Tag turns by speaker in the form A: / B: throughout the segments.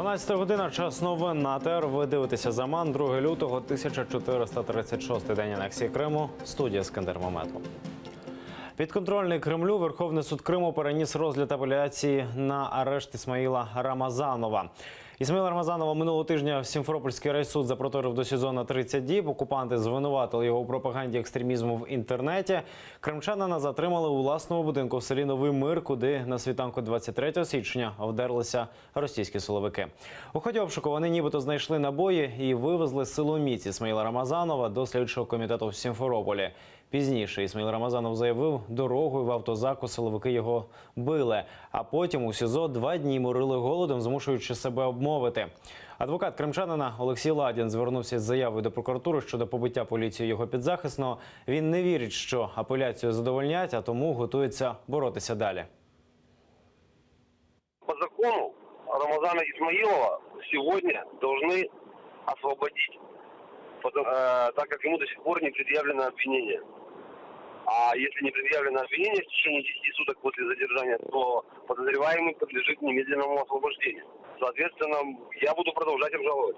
A: 12 година, час новин на ТР. Ви дивитеся «Заман», 2 лютого, 1436 день анексії Криму. Студія Ескандер Мамедов. Підконтрольний Кремлю Верховний суд Криму переніс розгляд апеляції на арешт Ісмаїла Рамазанова. Ісмаїла Рамазанова минулого тижня Сімферопольський райсуд запроторив до СІЗО на 30 діб. Окупанти звинуватили його у пропаганді екстремізму в інтернеті. Кримчанина затримали у власному будинку в селі Новий Мир, куди на світанку 23 січня вдерлися російські силовики. У ході обшуку вони нібито знайшли набої і вивезли силоміць Ісмаїла Рамазанова до слідчого комітету в Сімферополі. Пізніше Ісмаїл Рамазанов заявив, дорогою в автозаку силовики його били, а потім у СІЗО 2 дні морили голодом, змушуючи себе обмовити. Адвокат кримчанина Олексій Ладін звернувся з заявою до прокуратури щодо побиття поліцією його підзахисного. Він не вірить, що апеляцію задовольнять, а тому готується боротися далі.
B: По закону Рамазана Исмаилова сегодня должны освободить, так как ему до сих пор не предъявлено обвинение. А если не предъявлено обвинение в течение 10 суток после задержания, то подозреваемый подлежит немедленному освобождению. Соответственно, я буду продолжать обжаловать.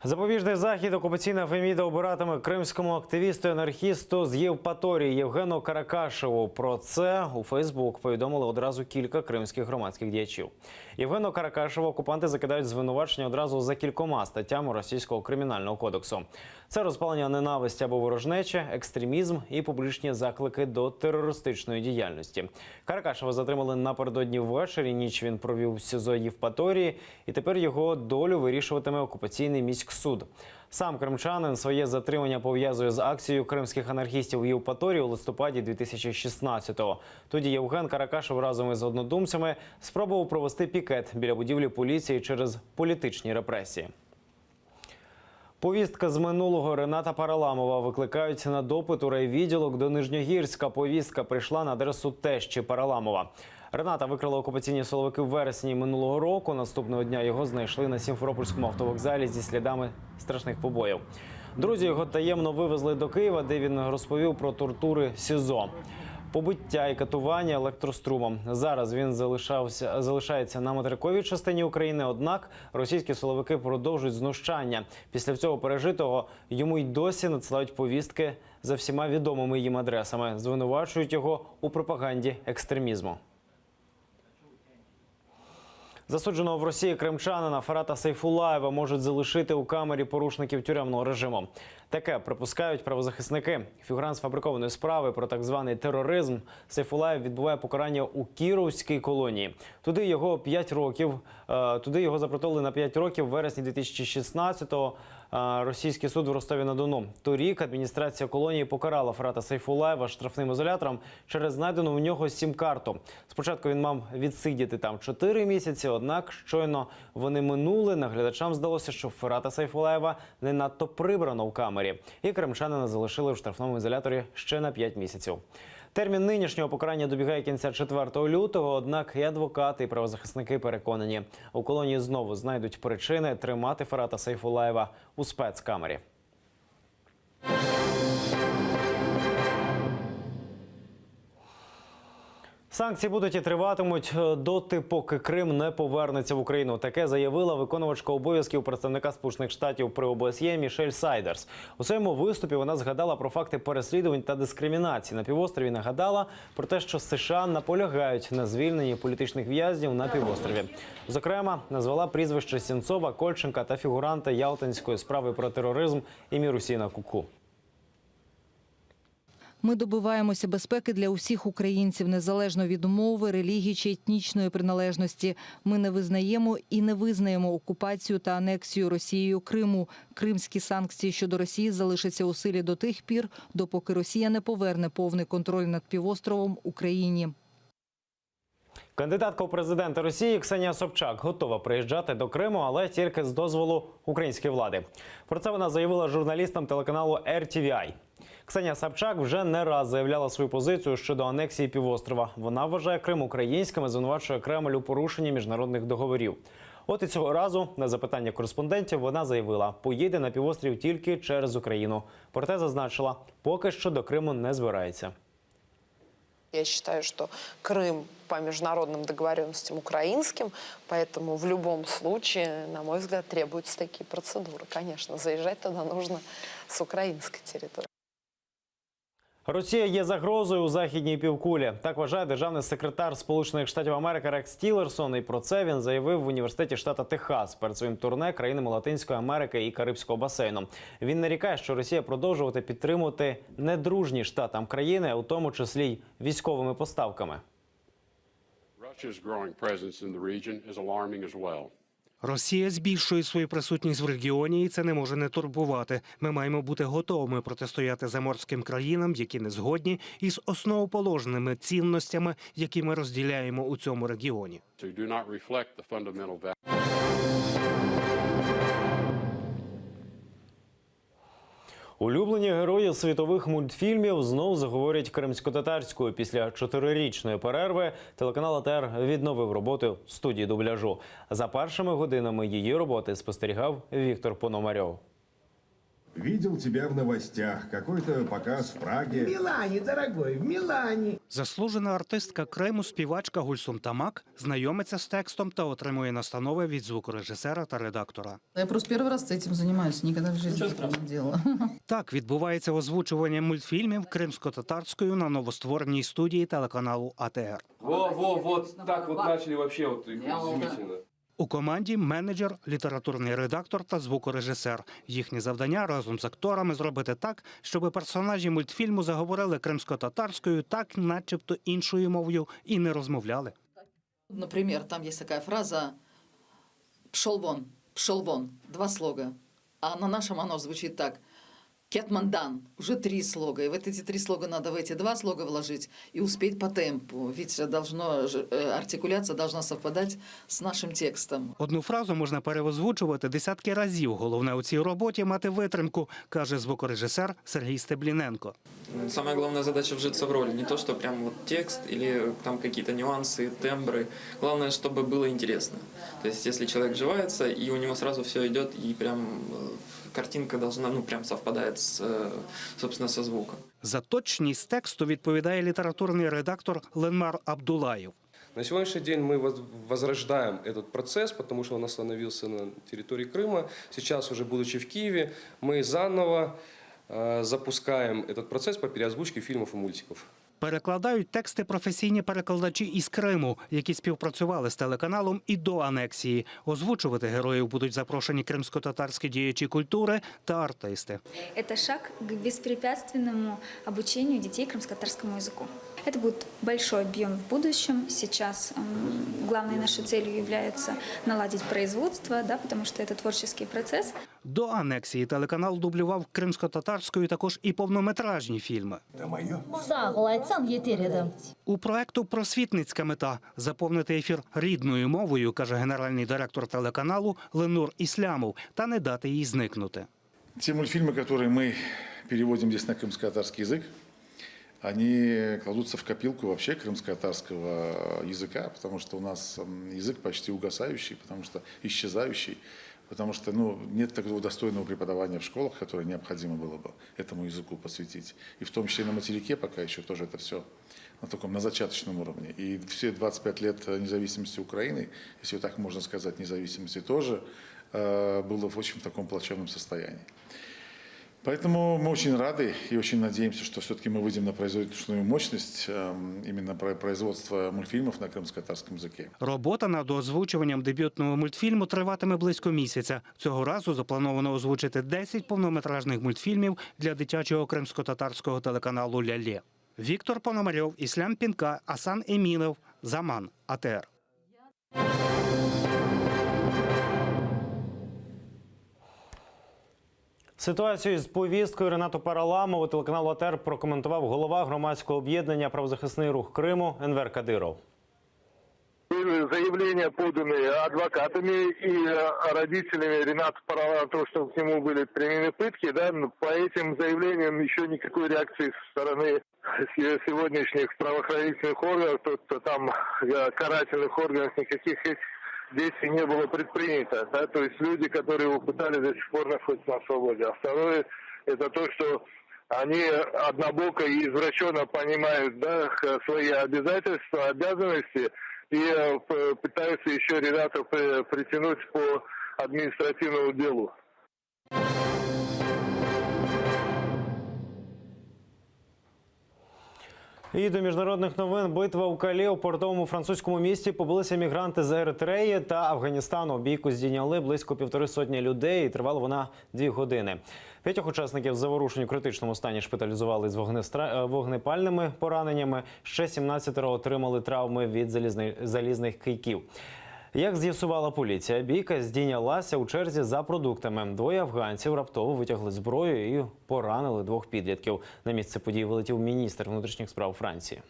A: Запобіжний захід окупаційна Феміда обиратиме кримському активісту і анархісту з Євпаторії Євгену Каракашеву. Про це у Фейсбук повідомили одразу кілька кримських громадських діячів. Євгену Каракашеву окупанти закидають звинувачення одразу за кількома статтями Російського кримінального кодексу. Це розпалення ненависті або ворожнечі, екстремізм і публічні заклики до терористичної діяльності. Каракашева затримали напередодні ввечері, ніч він провів в СІЗО Євпаторії, і тепер його долю вирішуватиме окупаційний міський суд. Сам кримчанин своє затримання пов'язує з акцією кримських анархістів в Євпаторії у листопаді 2016-го. Тоді Євген Каракашев разом із однодумцями спробував провести пікет біля будівлі поліції через політичні репресії. Повістка з минулого Рената Параламова викликають на допит у райвідділок до Нижньогірська. Повістка прийшла на адресу тещі Параламова. Рената викрали окупаційні силовики в вересні минулого року. Наступного дня його знайшли на Сімферопольському автовокзалі зі слідами страшних побоїв. Друзі його таємно вивезли до Києва, де він розповів про тортури СІЗО. Побиття і катування електрострумом. Зараз він залишається на материковій частині України, однак російські силовики продовжують знущання. Після всього пережитого йому й досі надсилають повістки за всіма відомими їм адресами. Звинувачують його у пропаганді екстремізму. Засудженого в Росії кримчанина Фарата Сайфулаєва можуть залишити у камері порушників тюремного режиму. Таке припускають правозахисники. Фігурант сфабрикованої справи про так званий тероризм Сайфулаєв відбуває покарання у Кіровській колонії. Туди його запроторили на 5 років в вересні 2016-го. Російський суд в Ростові-на-Дону. Торік адміністрація колонії покарала Фарата Сайфулаєва штрафним ізолятором через знайдену в нього сім-карту. Спочатку він мав відсидіти там 4 місяці, однак щойно вони минули, наглядачам здалося, що Фарата Сайфулаєва не надто прибрано в камері. І кримчанина залишили в штрафному ізоляторі ще на 5 місяців. Термін нинішнього покарання добігає кінця 4 лютого, однак і адвокати, і правозахисники переконані, у колонії знову знайдуть причини тримати Фарата Сайфулаєва у спецкамері. Санкції будуть і триватимуть доти, поки Крим не повернеться в Україну. Таке заявила виконувачка обов'язків представника Сполучених Штатів при ОБСЄ Мішель Сайдерс. У своєму виступі вона згадала про факти переслідувань та дискримінації на півострові. Нагадала про те, що США наполягають на звільненні політичних в'язнів на півострові. Зокрема, назвала прізвище Сенцова, Кольченка та фігуранта Ялтинської справи про тероризм Емір Усіна Куку.
C: Ми добиваємося безпеки для усіх українців, незалежно від мови, релігії чи етнічної приналежності. Ми не визнаємо і не визнаємо окупацію та анексію Росією Криму. Кримські санкції щодо Росії залишаться у силі до тих пір, допоки Росія не поверне повний контроль над півостровом Україні.
A: Кандидатка у президенти Росії Ксенія Собчак готова приїжджати до Криму, але тільки з дозволу української влади. Про це вона заявила журналістам телеканалу RTVI. Ксенія Собчак вже не раз заявляла свою позицію щодо анексії півострова. Вона вважає Крим українським і звинувачує Кремль у порушенні міжнародних договорів. От і цього разу на запитання кореспондентів вона заявила, поїде на півострів тільки через Україну. Проте зазначила, поки що до Криму не збирається.
D: Я считаю, что Крым по международным договоренностям украинским, поэтому в любом случае, на мой взгляд, требуются такие процедуры. Конечно, заезжать туда нужно с украинской территории.
A: Росія є загрозою у західній півкулі. Так вважає державний секретар Сполучених Штатів Америки Рекс Тіллерсон. І про це він заявив в університеті штата Техас перед своїм турне країнами Латинської Америки і Карибського басейну. Він нарікає, що Росія продовжувати підтримувати недружні штатам країни, у тому числі й військовими поставками.
E: Russia's growing presence in the region is alarming as well.
F: Росія збільшує свою присутність в регіоні, і це не може не турбувати. Ми маємо бути готовими протистояти заморським країнам, які не згодні із основоположними цінностями, які ми розділяємо у цьому регіоні.
E: To do not reflect the fundamental values.
A: Улюблені герої світових мультфільмів знов заговорять кримськотатарською. Після 4-річної перерви телеканал АТR відновив роботу студії дубляжу. За першими годинами її роботи спостерігав Віктор Пономарьов.
G: Видел тебя в новостях. Какой-то показ в Праге.
H: В Милане, дорогой, в Милане.
F: Заслужена артистка Криму, співачка Гульсум Тамак знайомиться з текстом та отримує настанови від звукорежисера та редактора.
I: Я просто первый раз этим занимаюсь, никогда в жизни этого не делала.
F: Так відбувається озвучування мультфільмів кримсько-татарською на новоствореній студії телеканалу АТР.
J: Вот так вот начали вообще вот изумительно.
F: У команді менеджер, літературний редактор та звукорежисер. Їхнє завдання разом з акторами зробити так, щоб персонажі мультфільму заговорили кримсько-татарською так, начебто іншою мовою, і не розмовляли.
I: Например, там есть такая фраза пшел вон», 2 слога. А на нашем оно звучит так: «Кетмандан», уже 3 слога. И вот эти 3 слога надо в эти 2 слога вложить и успеть по темпу. Ведь артикуляция должна совпадать с нашим текстом.
F: Одну фразу можна переозвучувати десятки разів. Головне у цій роботі – мати витримку, каже звукорежисер Сергій Стебліненко.
K: Самая главная задача вжиться в роль. Не то, что прям вот текст или там какие-то нюансы, тембры. Главное, чтобы было интересно. То есть, если человек вживается, и у него сразу все идет, и прям картинка должна, прям совпадает собственно, со звуком.
F: За точність тексту відповідає літературний редактор Ленмар Абдулаєв.
J: На сегодняшний день мы возрождаем этот процесс, потому что он остановился на территории Крыма. Сейчас, уже будучи в Киеве, мы заново запускаем этот процесс по переозвучке фильмов и мультиков.
F: Перекладають тексти професійні перекладачі із Криму, які співпрацювали з телеканалом і до анексії. Озвучувати героїв будуть запрошені кримсько-татарські діячі культури та артисти.
L: Это шаг к беспрепятственному обучению детей крымско-татарскому языку. Это будет большой объем в будущем. Сейчас главной нашей целью является наладить производство, потому что это творческий процесс.
F: До анексії телеканал дублював кримсько-татарською також і повнометражні фільми. У проекту просвітницька мета – заповнити ефір рідною мовою, каже генеральний директор телеканалу Ленур Ислямов, та не дати їй зникнути.
G: Те мультфильмы, которые мы переводим здесь на крымско-татарский язык, они кладутся в копилку вообще крымско-татарского языка, потому что у нас язык почти угасающий, потому что исчезающий, потому что нет такого достойного преподавания в школах, которое необходимо было бы этому языку посвятить. И в том числе на материке пока еще тоже это все на зачаточном уровне. И все 25 лет независимости Украины, если так можно сказать, независимости тоже было в очень таком плачевном состоянии. Поэтому мы очень рады и очень надеемся, что все-таки мы выйдем на производственную мощность именно производства мультфильмов на крымско-татарском языке.
F: Робота над озвучуванням дебютного мультфільму триватиме близько місяця. Цього разу заплановано озвучити 10 повнометражних мультфільмів для дитячого кримсько-татарського телеканалу «Лялє». Віктор Пономарьов, Іслям Пінка, Асан Емінов, Заман, АТР.
A: Ситуацію з повісткою Ренату Параламову телеканалу АТР прокоментував голова громадського об'єднання «Правозахисний рух Криму» Енвер Кадиров.
B: Заявления, поданные адвокатами и родителями Рената Паралама, то, что к нему были применены пытки, по этим заявлениям еще никакой реакции со стороны сегодняшних правоохранительных органов, там карательных органов, никаких действий не было предпринято. То есть люди, которые его пытали, до сих пор находятся на свободе. А второе, это то, что они однобоко и извращенно понимают, да, свои обязательства, обязанности и пытаются еще ребята притянуть по административному делу.
A: І до міжнародних новин. Битва у Калі у портовому французькому місті побилися мігранти з Еритреї та Афганістану. Бійку здійняли близько 150 людей і тривала вона 2 години. 5 учасників заворушень у критичному стані шпиталізували з вогнепальними пораненнями. Ще 17 отримали травми від залізних кийків. Як з'ясувала поліція, бійка здійнялася у черзі за продуктами. 2 афганців раптово витягли зброю і поранили 2 підлітків. На місце подій вилетів міністр внутрішніх справ Франції.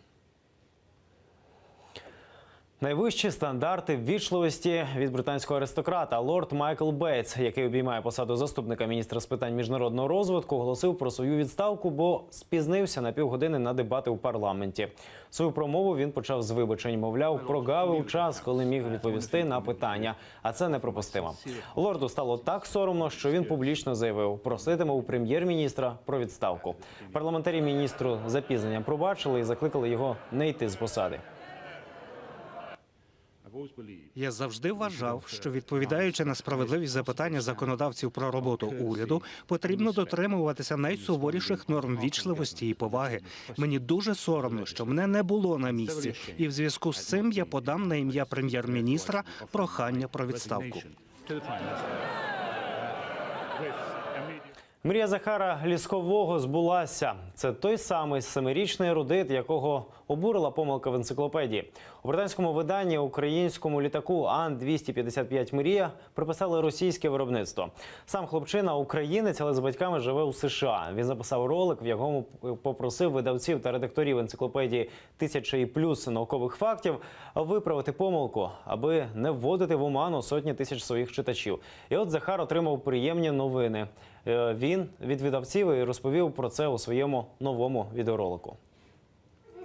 A: Найвищі стандарти ввічливості від британського аристократа. Лорд Майкл Бейтс, який обіймає посаду заступника міністра з питань міжнародного розвитку, оголосив про свою відставку, бо спізнився на півгодини на дебати у парламенті. Свою промову він почав з вибачень. Мовляв, прогавив час, коли міг відповісти на питання. А це неприпустимо. Лорду стало так соромно, що він публічно заявив, проситиме у прем'єр-міністра про відставку. Парламентарі міністру запізнення пробачили і закликали його не йти з посади.
F: Я завжди вважав, що, відповідаючи на справедливі запитання законодавців про роботу уряду, потрібно дотримуватися найсуворіших норм вічливості і поваги. Мені дуже соромно, що мене не було на місці, і в зв'язку з цим я подам на ім'я прем'єр-міністра прохання про відставку.
A: Мрія Захара Ліскового збулася. Це той самий 7-річний ерудит, якого обурила помилка в енциклопедії. У британському виданні українському літаку Ан-255 «Мрія» приписали російське виробництво. Сам хлопчина – українець, але з батьками живе у США. Він записав ролик, в якому попросив видавців та редакторів енциклопедії «1000 і плюс наукових фактів» виправити помилку, аби не вводити в оману сотні тисяч своїх читачів. І от Захар отримав приємні новини. Він від видавців і розповів про це у своєму новому відеоролику.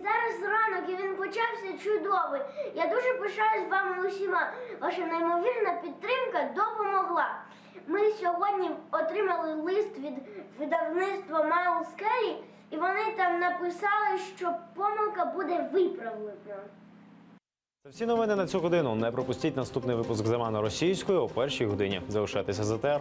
M: Зараз ранок, і він почався чудовий. Я дуже пишаюсь вами усіма. Ваша неймовірна підтримка допомогла. Ми сьогодні отримали лист від видавництва Майлз Келлі, і вони там написали, що помилка буде виправлена.
A: Це всі новини на цю годину. Не пропустіть наступний випуск «Заману російською» о 1-й годині. Залишайтеся з АТР.